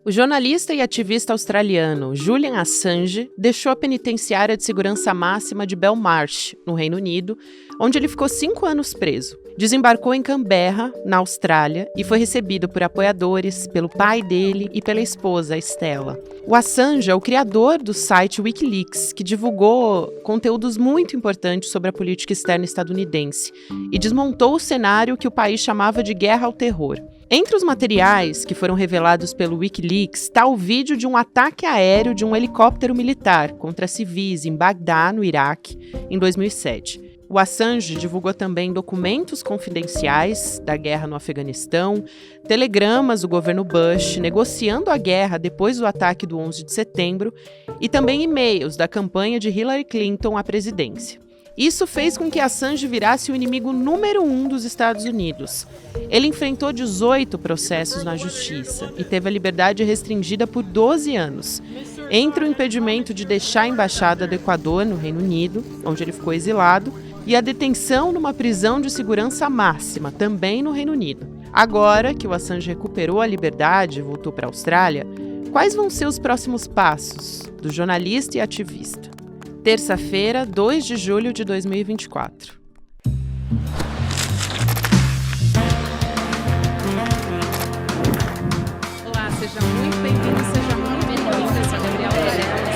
O jornalista e ativista australiano Julian Assange deixou a penitenciária de segurança máxima de Belmarsh, no Reino Unido, onde ele ficou 5 anos preso. Desembarcou em Canberra, na Austrália, e foi recebido por apoiadores, pelo pai dele e pela esposa, Stella. O Assange é o criador do site Wikileaks, que divulgou conteúdos muito importantes sobre a política externa estadunidense e desmontou o cenário que o país chamava de guerra ao terror. Entre os materiais que foram revelados pelo Wikileaks está o vídeo de um ataque aéreo de um helicóptero militar contra civis em Bagdá, no Iraque, em 2007. O Assange divulgou também documentos confidenciais da guerra no Afeganistão, telegramas do governo Bush negociando a guerra depois do ataque do 11 de setembro e também e-mails da campanha de Hillary Clinton à presidência. Isso fez com que Assange virasse o inimigo número 1 dos Estados Unidos. Ele enfrentou 18 processos na justiça e teve a liberdade restringida por 12 anos, entre o impedimento de deixar a embaixada do Equador no Reino Unido, onde ele ficou exilado, e a detenção numa prisão de segurança máxima, também no Reino Unido. Agora que o Assange recuperou a liberdade e voltou para a Austrália, quais vão ser os próximos passos do jornalista e ativista? Terça-feira, 2 de julho de 2024. Olá, seja muito bem-vindo, seja muito bem-vinda. Eu sou a Gabriela Varela,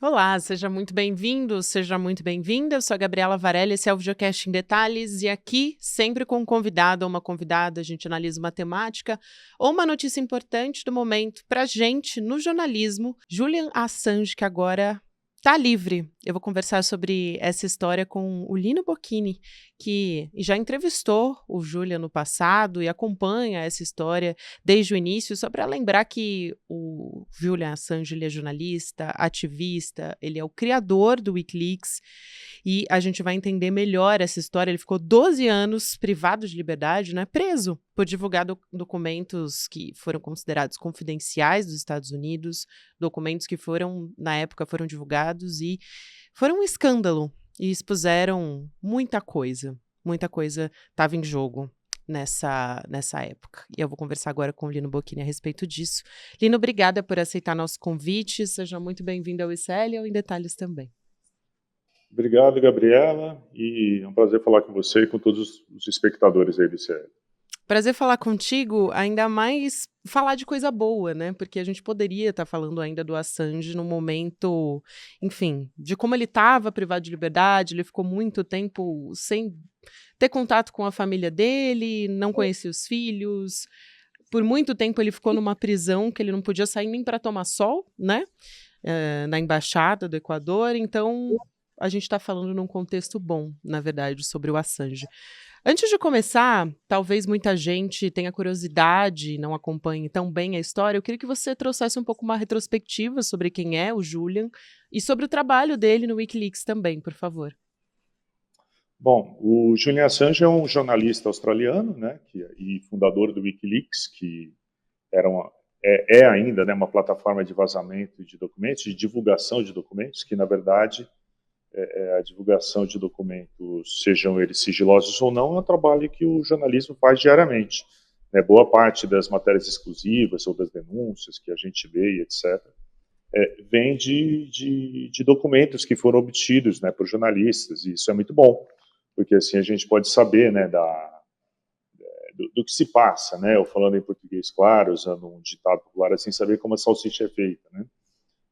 Olá, seja muito bem-vindo, seja muito bem-vinda. Eu sou a Gabriela Varela, esse é o Videocast em Detalhes e aqui, sempre com um convidado ou uma convidada, a gente analisa uma temática ou uma notícia importante do momento pra gente no jornalismo. Julian Assange, que agora tá livre. Eu vou conversar sobre essa história com o Lino Bocchini, que já entrevistou o Julian no passado e acompanha essa história desde o início, só para lembrar que o Julian Assange ele é jornalista, ativista, ele é o criador do Wikileaks e a gente vai entender melhor essa história. Ele ficou 12 anos privado de liberdade, né, preso por divulgar documentos que foram considerados confidenciais dos Estados Unidos, documentos que na época, foram divulgados e foram um escândalo e expuseram muita coisa estava em jogo nessa época. E eu vou conversar agora com o Lino Bocchini a respeito disso. Lino, obrigada por aceitar nosso convite, seja muito bem-vindo ao ICL e ao Em Detalhes também. Obrigado, Gabriela, e é um prazer falar com você e com todos os espectadores aí do ICL. Prazer falar contigo, ainda mais falar de coisa boa, né? Porque a gente poderia estar falando ainda do Assange no momento, enfim, de como ele estava privado de liberdade, ele ficou muito tempo sem ter contato com a família dele, não conhecia os filhos. Por muito tempo ele ficou numa prisão que ele não podia sair nem para tomar sol, né? Na embaixada do Equador. Então, a gente está falando num contexto bom, na verdade, sobre o Assange. Antes de começar, talvez muita gente tenha curiosidade, não acompanhe tão bem a história, eu queria que você trouxesse um pouco uma retrospectiva sobre quem é o Julian e sobre o trabalho dele no Wikileaks também, por favor. Bom, o Julian Assange é um jornalista australiano, né, e fundador do Wikileaks, que é ainda, né, uma plataforma de vazamento de documentos, de divulgação de documentos, que na verdade a divulgação de documentos, sejam eles sigilosos ou não, é um trabalho que o jornalismo faz diariamente. Né? Boa parte das matérias exclusivas ou das denúncias que a gente vê, etc., vem de documentos que foram obtidos, né, por jornalistas, e isso é muito bom, porque assim a gente pode saber, né, do que se passa, né, ou falando em português claro, usando um ditado popular, assim, saber como a salsicha é feita, né,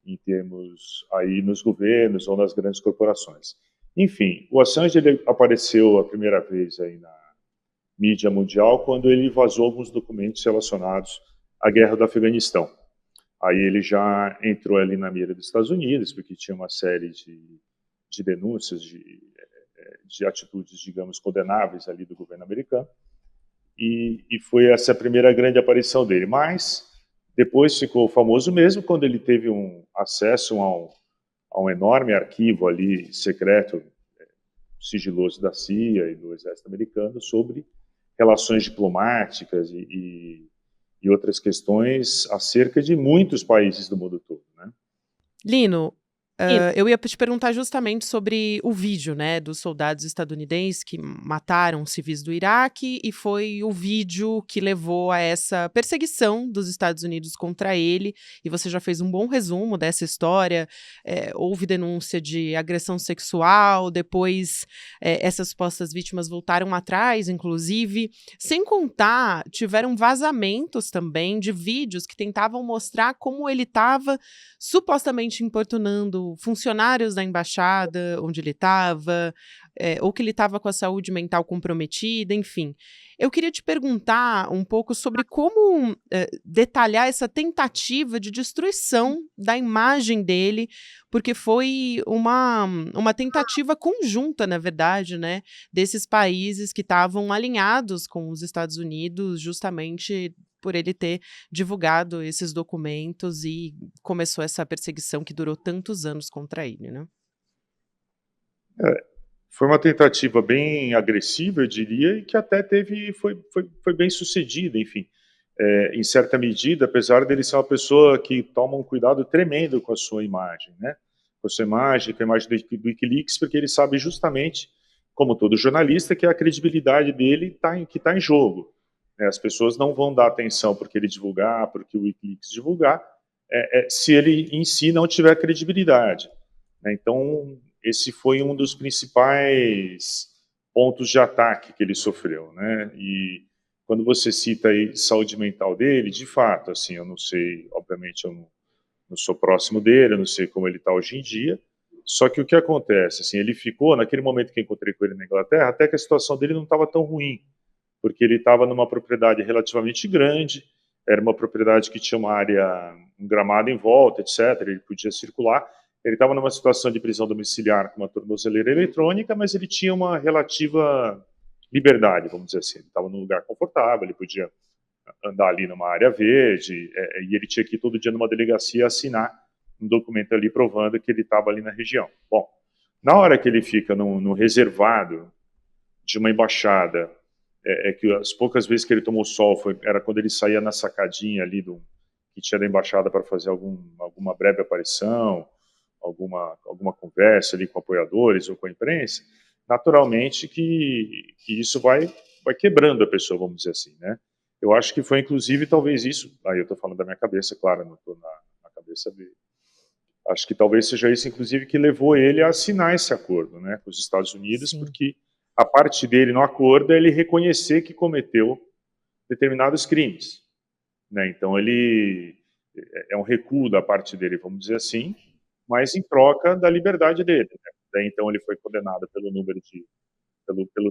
em termos aí nos governos ou nas grandes corporações. Enfim, o Assange ele apareceu a primeira vez aí na mídia mundial quando ele vazou alguns documentos relacionados à guerra do Afeganistão. Aí ele já entrou ali na mira dos Estados Unidos, porque tinha uma série de denúncias de atitudes, digamos, condenáveis ali do governo americano, e foi essa a primeira grande aparição dele. Mas depois ficou famoso mesmo quando ele teve um acesso a um enorme arquivo ali secreto, sigiloso da CIA e do Exército Americano sobre relações diplomáticas e outras questões acerca de muitos países do mundo todo, né? Lino, Eu ia te perguntar justamente sobre o vídeo, né, dos soldados estadunidenses que mataram civis do Iraque, e foi o vídeo que levou a essa perseguição dos Estados Unidos contra ele, e você já fez um bom resumo dessa história. Houve denúncia de agressão sexual, depois essas supostas vítimas voltaram atrás, inclusive, sem contar, tiveram vazamentos também de vídeos que tentavam mostrar como ele estava supostamente importunando funcionários da embaixada onde ele estava, ou que ele estava com a saúde mental comprometida, enfim. Eu queria te perguntar um pouco sobre como detalhar essa tentativa de destruição da imagem dele, porque foi uma tentativa conjunta, na verdade, né, desses países que estavam alinhados com os Estados Unidos, justamente por ele ter divulgado esses documentos, e começou essa perseguição que durou tantos anos contra ele, né? Foi uma tentativa bem agressiva, eu diria, e que até foi bem sucedida, enfim. Em certa medida, apesar dele ser uma pessoa que toma um cuidado tremendo com a sua imagem, né? Com a sua imagem, com a imagem do Wikileaks, porque ele sabe justamente, como todo jornalista, que a credibilidade dele que está em jogo. Né? As pessoas não vão dar atenção porque ele divulgar, porque o Wikileaks divulgar, se ele em si não tiver credibilidade. Né? Então, esse foi um dos principais pontos de ataque que ele sofreu, né? E quando você cita aí saúde mental dele, de fato, assim, eu não sei, obviamente eu não sou próximo dele, eu não sei como ele está hoje em dia, só que o que acontece, assim, ele ficou, naquele momento que eu encontrei com ele na Inglaterra, até que a situação dele não estava tão ruim, porque ele estava numa propriedade relativamente grande, era uma propriedade que tinha uma área, um gramado em volta, etc., ele podia circular. Ele estava numa situação de prisão domiciliar com uma tornozeleira eletrônica, mas ele tinha uma relativa liberdade, vamos dizer assim. Ele estava num lugar confortável, ele podia andar ali numa área verde, e ele tinha que ir todo dia numa delegacia assinar um documento ali provando que ele estava ali na região. Bom, na hora que ele fica no reservado de uma embaixada, que as poucas vezes que ele tomou sol era quando ele saía na sacadinha ali que tinha da embaixada para fazer alguma breve aparição, alguma conversa ali com apoiadores ou com a imprensa, naturalmente que isso vai quebrando a pessoa, vamos dizer assim, né? Eu acho que foi inclusive talvez isso, aí eu estou falando da minha cabeça, claro, não estou na cabeça dele. Acho que talvez seja isso, inclusive, que levou ele a assinar esse acordo, né, com os Estados Unidos, Sim. porque a parte dele no acordo é ele reconhecer que cometeu determinados crimes, né? Então ele é um recuo da parte dele, vamos dizer assim, mas em troca da liberdade dele. Né? Daí, então ele foi condenado pelo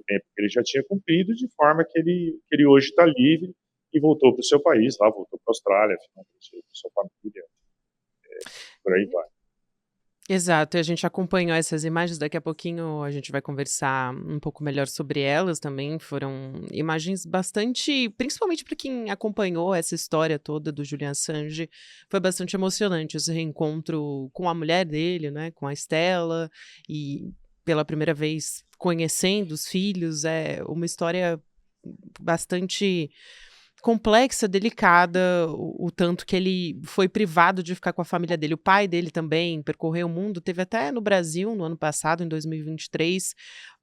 tempo que ele já tinha cumprido, de forma que ele hoje está livre e voltou para o seu país, lá voltou para a Austrália, finalmente com sua família, por aí vai. Exato, e a gente acompanhou essas imagens, daqui a pouquinho a gente vai conversar um pouco melhor sobre elas também. Foram imagens bastante, principalmente para quem acompanhou essa história toda do Julian Assange, foi bastante emocionante esse reencontro com a mulher dele, né, com a Stella, e pela primeira vez conhecendo os filhos. É uma história bastante complexa, delicada, o tanto que ele foi privado de ficar com a família dele. O pai dele também percorreu o mundo, teve até no Brasil no ano passado, em 2023,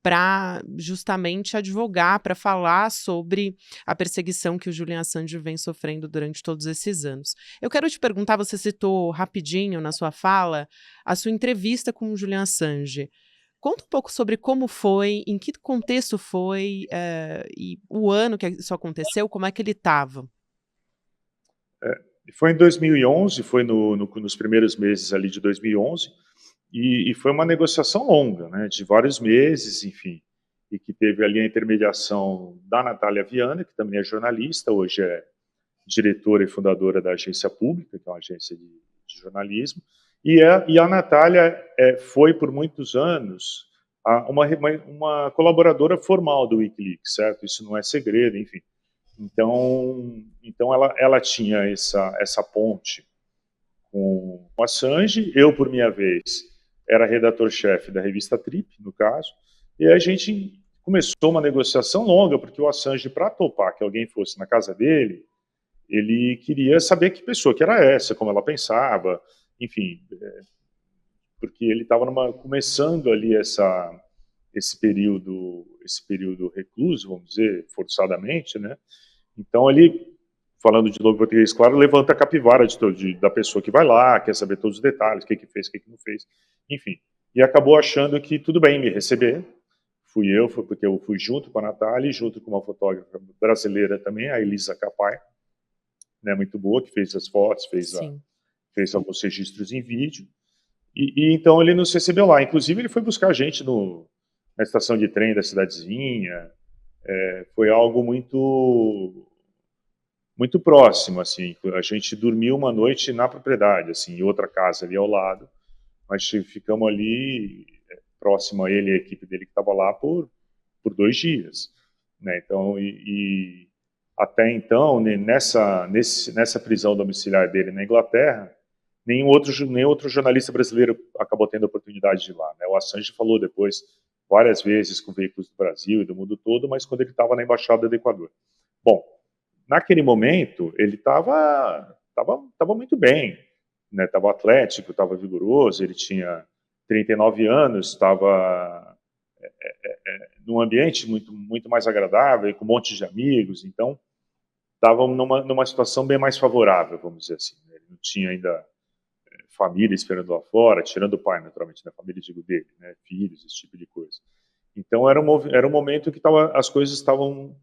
para justamente advogar, para falar sobre a perseguição que o Julian Assange vem sofrendo durante todos esses anos. Eu quero te perguntar, você citou rapidinho na sua fala a sua entrevista com o Julian Assange. Conta um pouco sobre como foi, em que contexto foi, e o ano que isso aconteceu, como é que ele estava? Foi em 2011, foi nos primeiros meses ali de 2011, e foi uma negociação longa, né, de vários meses, enfim, e que teve ali a intermediação da Natália Viana, que também é jornalista, hoje é diretora e fundadora da Agência Pública, que é uma agência de jornalismo, e a Natália foi por muitos anos uma colaboradora formal do Wikileaks, certo? Isso não é segredo, enfim. Então ela tinha essa ponte com o Assange. Eu, por minha vez, era redator-chefe da revista Trip, no caso, e a gente começou uma negociação longa, porque o Assange, para topar que alguém fosse na casa dele, ele queria saber que pessoa que era essa, como ela pensava, enfim, porque ele estava começando ali esse período recluso, vamos dizer, forçadamente, né? Então ele, falando de novo português, claro, levanta a capivara da pessoa que vai lá, quer saber todos os detalhes, o que fez, o que não fez, enfim. E acabou achando que tudo bem me receber. Foi porque eu fui junto com a Natália, junto com uma fotógrafa brasileira também, a Elisa Capai, né, muito boa, que fez as fotos, Sim. fez alguns registros em vídeo. E então ele nos recebeu lá. Inclusive ele foi buscar a gente na estação de trem da cidadezinha. Foi algo muito próximo, assim. A gente dormiu uma noite na propriedade, assim, em outra casa ali ao lado, mas ficamos ali próximo a ele e a equipe dele que estava lá por 2 dias, né? Então, até então, né, nessa prisão domiciliar dele na Inglaterra, nenhum outro jornalista brasileiro acabou tendo a oportunidade de ir lá, né? O Assange falou depois várias vezes com veículos do Brasil e do mundo todo, mas quando ele estava na Embaixada do Equador. Bom, naquele momento, ele tava muito bem, né? Estava atlético, estava vigoroso, ele tinha 39 anos, estava num ambiente muito mais agradável, com um monte de amigos, então estava numa situação bem mais favorável, vamos dizer assim. Ele não tinha ainda família esperando lá fora, tirando o pai, naturalmente, né? Família, digo, dele, né? Filhos, esse tipo de coisa. Então era um momento que as coisas estavam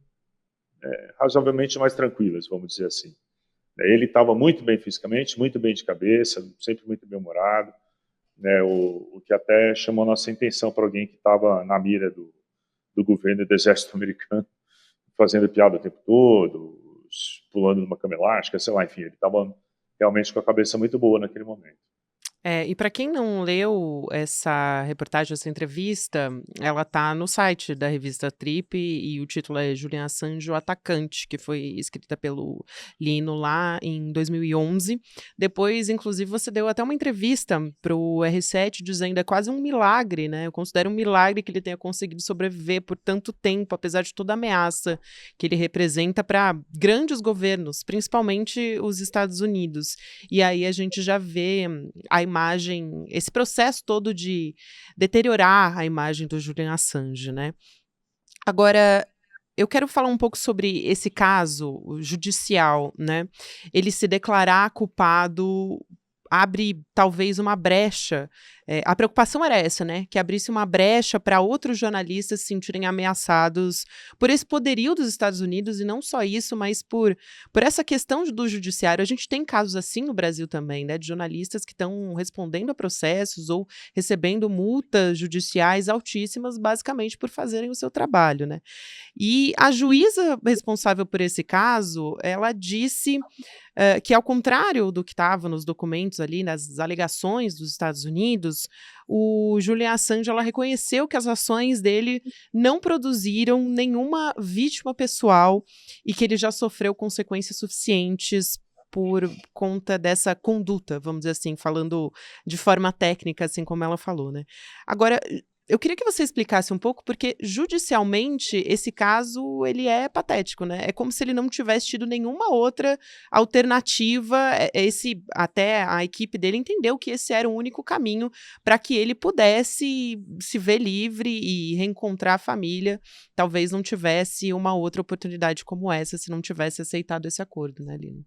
razoavelmente mais tranquilas, vamos dizer assim. Ele estava muito bem fisicamente, muito bem de cabeça, sempre muito bem-humorado, né, o que até chamou nossa atenção para alguém que estava na mira do governo e do exército americano, fazendo piada o tempo todo, pulando numa cama elástica, sei lá, enfim, ele estava realmente com a cabeça muito boa naquele momento. E para quem não leu essa reportagem, essa entrevista, ela tá no site da revista Trip e o título é Julian Assange, o atacante, que foi escrita pelo Lino lá em 2011. Depois, inclusive, você deu até uma entrevista pro R7 dizendo é quase um milagre, né? Eu considero um milagre que ele tenha conseguido sobreviver por tanto tempo, apesar de toda a ameaça que ele representa para grandes governos, principalmente os Estados Unidos. E aí a gente já vê a imagem, esse processo todo de deteriorar a imagem do Julian Assange, né. Agora, eu quero falar um pouco sobre esse caso judicial, né. Ele se declarar culpado abre talvez uma brecha, a preocupação era essa, né, que abrisse uma brecha para outros jornalistas se sentirem ameaçados por esse poderio dos Estados Unidos e não só isso, mas por essa questão do judiciário. A gente tem casos assim no Brasil também, né, de jornalistas que estão respondendo a processos ou recebendo multas judiciais altíssimas, basicamente por fazerem o seu trabalho, né. E a juíza responsável por esse caso, ela disse que ao contrário do que estava nos documentos ali, nas alegações dos Estados Unidos, o Julian Assange, ela reconheceu que as ações dele não produziram nenhuma vítima pessoal e que ele já sofreu consequências suficientes por conta dessa conduta, vamos dizer assim, falando de forma técnica, assim como ela falou, né. Agora, eu queria que você explicasse um pouco, porque judicialmente esse caso ele é patético, né? É como se ele não tivesse tido nenhuma outra alternativa. Esse até a equipe dele entendeu que esse era o único caminho para que ele pudesse se ver livre e reencontrar a família. Talvez não tivesse uma outra oportunidade como essa se não tivesse aceitado esse acordo, né, Lino?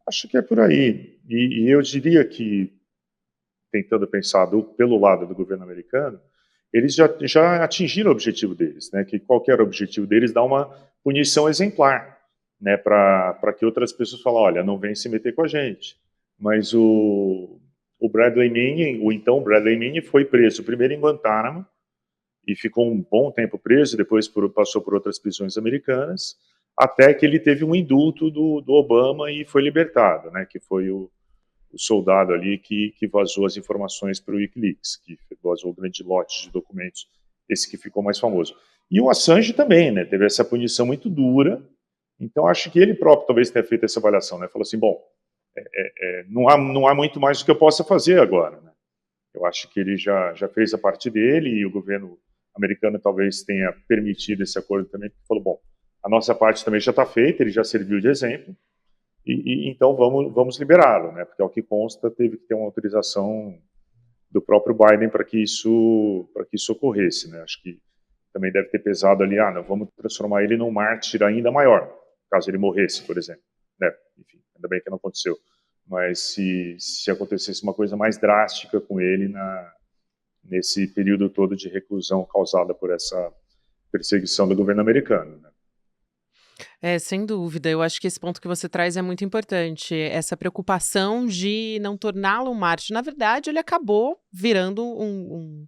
Acho que é por aí. E eu diria que, tentando pensar pelo lado do governo americano, eles já atingiram o objetivo deles, né? Que qualquer objetivo deles dá uma punição exemplar, né? Para que outras pessoas falem, olha, não vem se meter com a gente. Mas o Bradley Manning, o então Bradley Manning, foi preso primeiro em Guantánamo e ficou um bom tempo preso, depois passou por outras prisões americanas, até que ele teve um indulto do Obama e foi libertado, né? Que foi o soldado ali que vazou as informações para o Wikileaks, que vazou grande lote de documentos, esse que ficou mais famoso. E o Assange também, né, teve essa punição muito dura, então acho que ele próprio talvez tenha feito essa avaliação, né, falou assim, bom, não há muito mais o que eu possa fazer agora, né. Eu acho que ele já fez a parte dele e o governo americano talvez tenha permitido esse acordo também, porque falou, bom, a nossa parte também já está feita, ele já serviu de exemplo, então vamos liberá-lo, né? Porque ao que consta teve que ter uma autorização do próprio Biden para que isso ocorresse, né? Acho que também deve ter pesado ali, não, vamos transformar ele num mártir ainda maior, caso ele morresse, por exemplo, né? Enfim, ainda bem que não aconteceu, mas se acontecesse uma coisa mais drástica com ele nesse período todo de reclusão causada por essa perseguição do governo americano, né? Sem dúvida. Eu acho que esse ponto que você traz é muito importante. Essa preocupação de não torná-lo um mártir. Na verdade, ele acabou virando um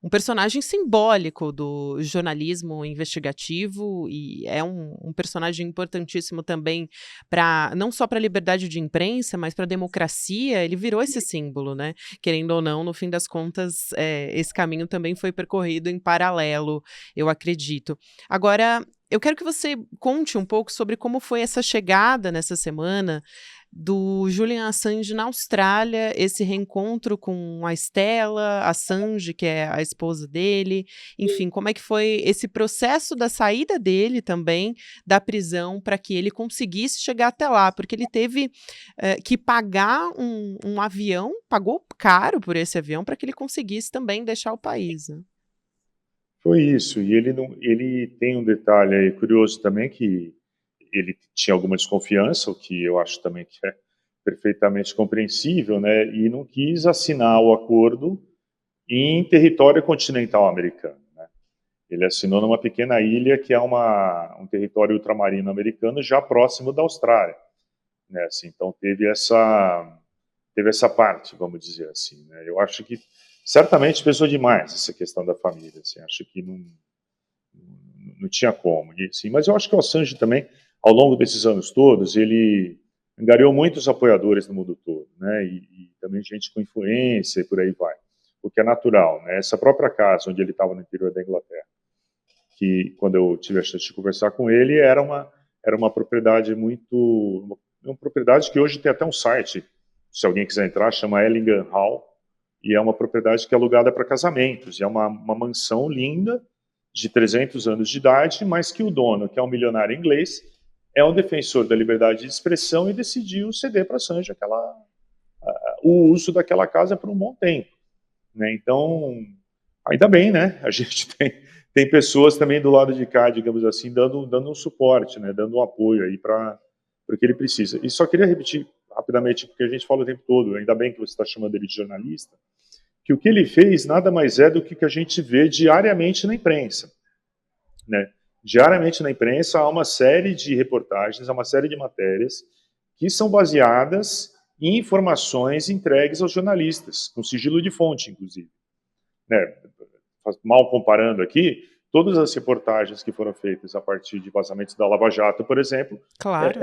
personagem simbólico do jornalismo investigativo e é um personagem importantíssimo também para não só para a liberdade de imprensa, mas para a democracia. Ele virou esse símbolo, né? Querendo ou não, no fim das contas, esse caminho também foi percorrido em paralelo, eu acredito. Agora, eu quero que você conte um pouco sobre como foi essa chegada nessa semana do Julian Assange na Austrália, esse reencontro com a Stella Assange, que é a esposa dele, enfim, como é que foi esse processo da saída dele também da prisão para que ele conseguisse chegar até lá, porque ele teve que pagar um avião, pagou caro por esse avião para que ele conseguisse também deixar o país, né? Foi isso, e ele tem um detalhe aí curioso também, que ele tinha alguma desconfiança, o que eu acho também que é perfeitamente compreensível, né, e não quis assinar o acordo em território continental americano, né. Ele assinou numa pequena ilha que é um território ultramarino americano já próximo da Austrália, né, assim, então teve essa parte, vamos dizer assim, né. Eu acho que certamente pesou demais essa questão da família, assim, acho que não tinha como, e, assim, mas eu acho que o Assange também, ao longo desses anos todos, ele angariou muitos apoiadores no mundo todo, né, e também gente com influência e por aí vai, o que é natural, né. Essa própria casa onde ele estava no interior da Inglaterra, que quando eu tive a chance de conversar com ele, era uma propriedade uma propriedade que hoje tem até um site, se alguém quiser entrar, chama Ellingham Hall, e é uma propriedade que é alugada para casamentos, e é uma mansão linda, de 300 anos de idade, mas que o dono, que é um milionário inglês, é um defensor da liberdade de expressão e decidiu ceder para Assange o uso daquela casa por um bom tempo, né? Então, ainda bem, né? A gente tem pessoas também do lado de cá, digamos assim, dando um suporte, né? Dando um apoio aí para o que ele precisa. E só queria repetir rapidamente, porque a gente fala o tempo todo, ainda bem que você está chamando ele de jornalista, que o que ele fez nada mais é do que a gente vê diariamente na imprensa, né? Diariamente na imprensa há uma série de reportagens, há uma série de matérias que são baseadas em informações entregues aos jornalistas, com sigilo de fonte, inclusive, né? Mal comparando aqui, todas as reportagens que foram feitas a partir de vazamentos da Lava Jato, por exemplo, Claro.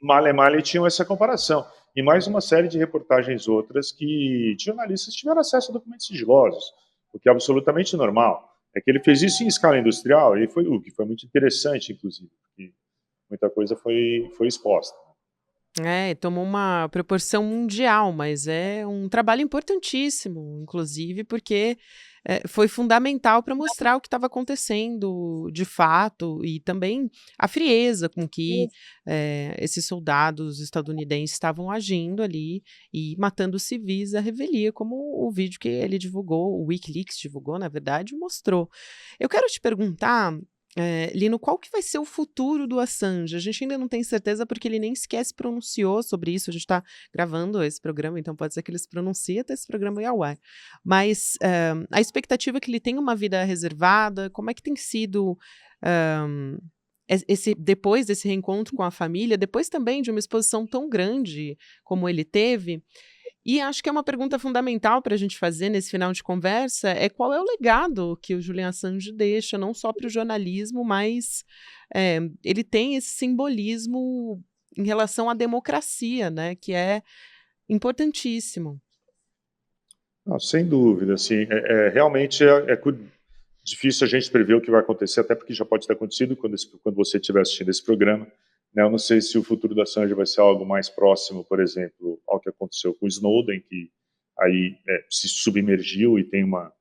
male tinham essa comparação. E mais uma série de reportagens outras que jornalistas tiveram acesso a documentos sigilosos, o que é absolutamente normal. É que ele fez isso em escala industrial, e foi o que foi muito interessante, inclusive, porque muita coisa foi exposta. Tomou uma proporção mundial, mas é um trabalho importantíssimo, inclusive, porque foi fundamental para mostrar o que estava acontecendo de fato e também a frieza com que esses soldados estadunidenses estavam agindo ali e matando civis à revelia, como o vídeo que ele divulgou, o Wikileaks divulgou, na verdade, mostrou. Eu quero te perguntar, Lino, qual que vai ser o futuro do Assange? A gente ainda não tem certeza porque ele nem sequer se pronunciou sobre isso. A gente está gravando esse programa, então pode ser que ele se pronuncie até esse programa ir ao ar. Mas a expectativa é que ele tenha uma vida reservada. Como é que tem sido depois desse reencontro com a família, depois também de uma exposição tão grande como ele teve? E acho que é uma pergunta fundamental para a gente fazer nesse final de conversa, é qual é o legado que o Julian Assange deixa, não só para o jornalismo, mas ele tem esse simbolismo em relação à democracia, né, que é importantíssimo. Não, sem dúvida, assim, realmente difícil a gente prever o que vai acontecer, até porque já pode ter acontecido quando você estiver assistindo esse programa, né? Eu não sei se o futuro da Assange vai ser algo mais próximo, por exemplo, ao que aconteceu com o Snowden, que aí se submergiu e tem uma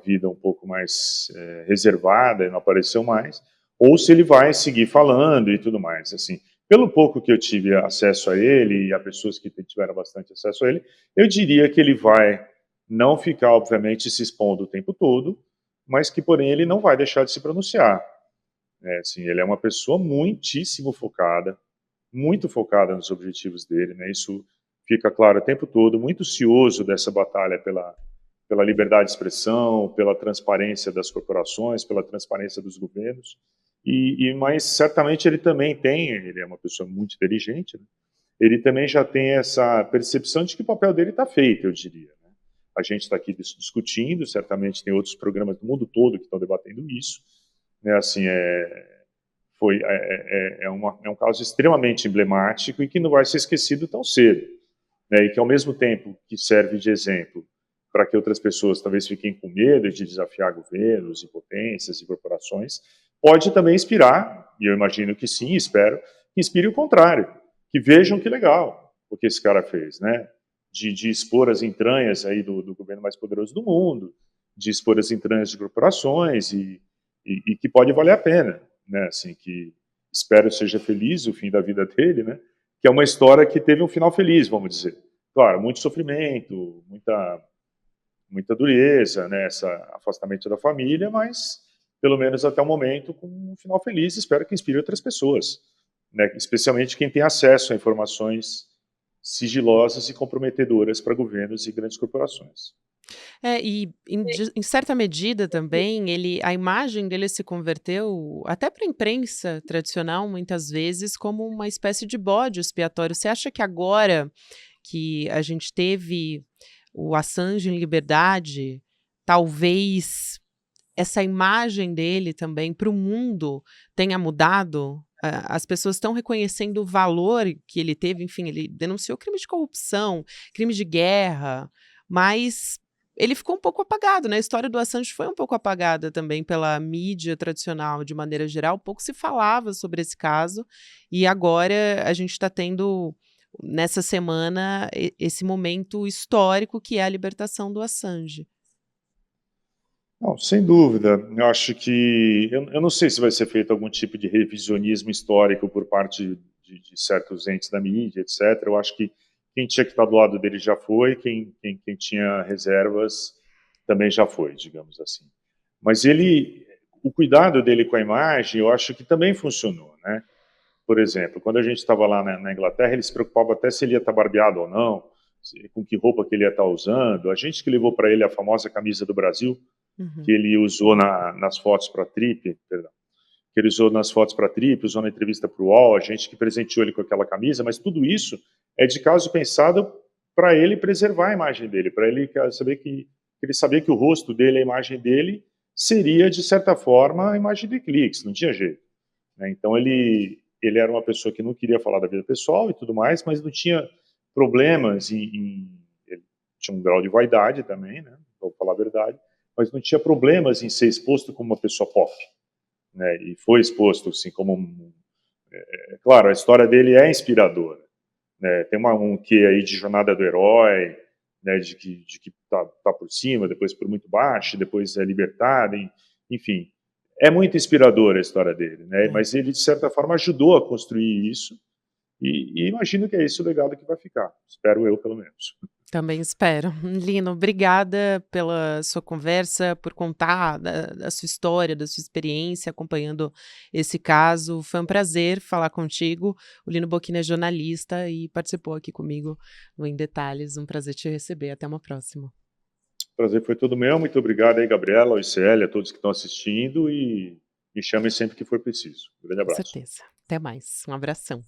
vida um pouco mais reservada e não apareceu mais, ou se ele vai seguir falando e tudo mais, assim. Pelo pouco que eu tive acesso a ele e a pessoas que tiveram bastante acesso a ele, eu diria que ele vai não ficar, obviamente, se expondo o tempo todo, mas que, porém, ele não vai deixar de se pronunciar. Assim, ele é uma pessoa muitíssimo focada, muito focada nos objetivos dele, né? Isso fica claro o tempo todo, muito cioso dessa batalha pela liberdade de expressão, pela transparência das corporações, pela transparência dos governos, mas certamente ele é uma pessoa muito inteligente, né? Ele também já tem essa percepção de que o papel dele está feito, eu diria, né? A gente está aqui discutindo, certamente tem outros programas do mundo todo que estão debatendo isso, né? Assim, é um caso extremamente emblemático e que não vai ser esquecido tão cedo, né? E que, ao mesmo tempo que serve de exemplo para que outras pessoas talvez fiquem com medo de desafiar governos, e potências e corporações, pode também inspirar, e eu imagino que sim, espero, que inspire o contrário, que vejam que legal o que esse cara fez, né? De expor as entranhas aí do governo mais poderoso do mundo, de expor as entranhas de corporações e que pode valer a pena, né? Assim, que espero seja feliz o fim da vida dele, né? Que é uma história que teve um final feliz, vamos dizer. Claro, muito sofrimento, muita dureza, né? Esse afastamento da família, mas pelo menos até o momento com um final feliz. Espero que inspire outras pessoas, né? Especialmente quem tem acesso a informações sigilosas e comprometedoras para governos e grandes corporações. E em certa medida também, a imagem dele se converteu até para a imprensa tradicional, muitas vezes, como uma espécie de bode expiatório. Você acha que agora que a gente teve o Assange em liberdade, talvez essa imagem dele também para o mundo tenha mudado? As pessoas estão reconhecendo o valor que ele teve, enfim, ele denunciou crime de corrupção, crime de guerra, mas ele ficou um pouco apagado, né? A história do Assange foi um pouco apagada também pela mídia tradicional, de maneira geral. Pouco se falava sobre esse caso, e agora a gente está tendo, nessa semana, esse momento histórico que é a libertação do Assange. Não, sem dúvida. Eu acho que. Eu não sei se vai ser feito algum tipo de revisionismo histórico por parte de certos entes da mídia, etc. Eu acho que quem tinha que estar do lado dele já foi, quem tinha reservas também já foi, digamos assim. Mas o cuidado dele com a imagem, eu acho que também funcionou, né? Por exemplo, quando a gente estava lá na Inglaterra, ele se preocupava até se ele ia estar barbeado ou não, com que roupa que ele ia estar usando. A gente que levou para ele a famosa camisa do Brasil, que Uhum. ele usou nas fotos para a Trip, perdão, que ele usou nas fotos para a Trip, usou na entrevista para o UOL, a gente que presenteou ele com aquela camisa, mas tudo isso é de caso pensado para ele preservar a imagem dele, para ele saber que ele sabia que o rosto dele, a imagem dele, seria, de certa forma, a imagem do Wikileaks, não tinha jeito, né? Então ele era uma pessoa que não queria falar da vida pessoal e tudo mais, mas não tinha problemas ele tinha um grau de vaidade também, né? Vou falar a verdade, mas não tinha problemas em ser exposto como uma pessoa pop, né? E foi exposto assim como claro, a história dele é inspiradora, né? Tem um quê aí de jornada do herói, né? De que tá por cima, depois por muito baixo, depois é libertado, enfim, é muito inspiradora a história dele, né? É. Mas ele de certa forma ajudou a construir isso e imagino que é esse o legado que vai ficar, espero eu pelo menos. Também espero. Lino, obrigada pela sua conversa, por contar da sua história, da sua experiência acompanhando esse caso. Foi um prazer falar contigo. O Lino Bocchini é jornalista e participou aqui comigo no Em Detalhes. Um prazer te receber. Até uma próxima. O prazer foi todo meu, muito obrigado aí, Gabriela, ao ICL, a todos que estão assistindo e me chamem sempre que for preciso. Um grande Com abraço. certeza. Até mais. Um abração.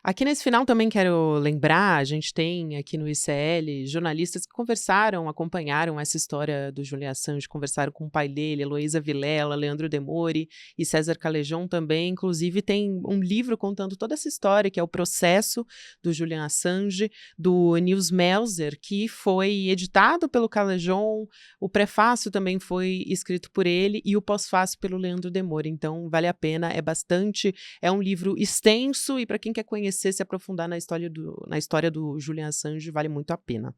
Aqui nesse final também quero lembrar, a gente tem aqui no ICL jornalistas que conversaram, acompanharam essa história do Julian Assange, conversaram com o pai dele, Heloísa Vilela, Leandro Demore e César Calejão também. Inclusive tem um livro contando toda essa história, que é o processo do Julian Assange, do Nils Melzer, que foi editado pelo Calejão, o prefácio também foi escrito por ele e o pós-fácio pelo Leandro Demore. Então vale a pena, é um livro extenso e para quem quer conhecer, se aprofundar na história do Julian Assange, vale muito a pena.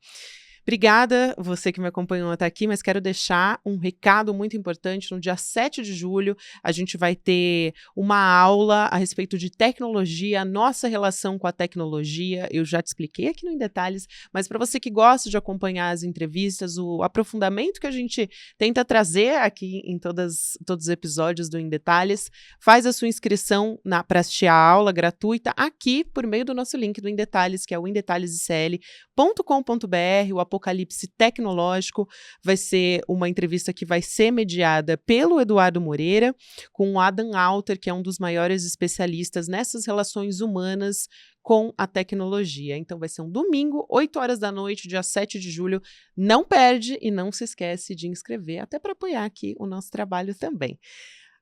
Obrigada, você que me acompanhou até aqui, mas quero deixar um recado muito importante. No dia 7 de julho, a gente vai ter uma aula a respeito de tecnologia, a nossa relação com a tecnologia. Eu já te expliquei aqui no Em Detalhes, mas para você que gosta de acompanhar as entrevistas, o aprofundamento que a gente tenta trazer aqui em todos os episódios do Em Detalhes, faz a sua inscrição para assistir a aula gratuita aqui por meio do nosso link do Em Detalhes, que é o emdetalhesicl.com.br. O Apocalipse Tecnológico vai ser uma entrevista que vai ser mediada pelo Eduardo Moreira, com o Adam Alter, que é um dos maiores especialistas nessas relações humanas com a tecnologia. Então vai ser um domingo, 8 horas da noite, dia 7 de julho. Não perde e não se esquece de inscrever, até para apoiar aqui o nosso trabalho também.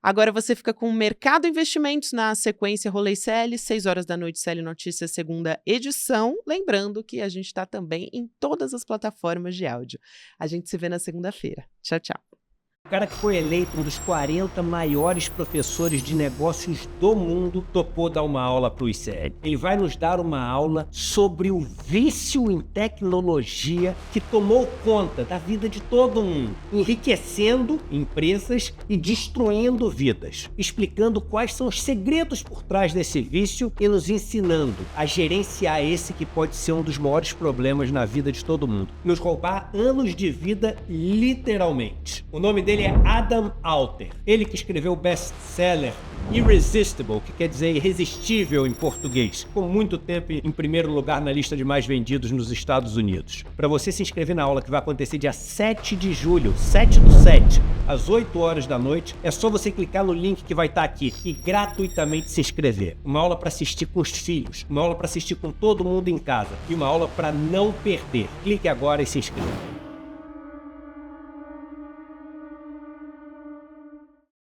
Agora você fica com o Mercado Investimentos na sequência Rolê CL, 6 horas da noite, CL Notícias, segunda edição. Lembrando que a gente está também em todas as plataformas de áudio. A gente se vê na segunda-feira. Tchau, tchau. O cara que foi eleito um dos 40 maiores professores de negócios do mundo topou dar uma aula para o ICL. Ele vai nos dar uma aula sobre o vício em tecnologia que tomou conta da vida de todo mundo, enriquecendo empresas e destruindo vidas, explicando quais são os segredos por trás desse vício e nos ensinando a gerenciar esse que pode ser um dos maiores problemas na vida de todo mundo, nos roubar anos de vida literalmente. O nome dele é Adam Alter, ele que escreveu o best-seller Irresistible, que quer dizer irresistível em português, com muito tempo em primeiro lugar na lista de mais vendidos nos Estados Unidos. Para você se inscrever na aula que vai acontecer dia 7 de julho, 7/7, às 8 horas da noite, é só você clicar no link que vai estar aqui e gratuitamente se inscrever. Uma aula para assistir com os filhos, uma aula para assistir com todo mundo em casa e uma aula para não perder. Clique agora e se inscreva.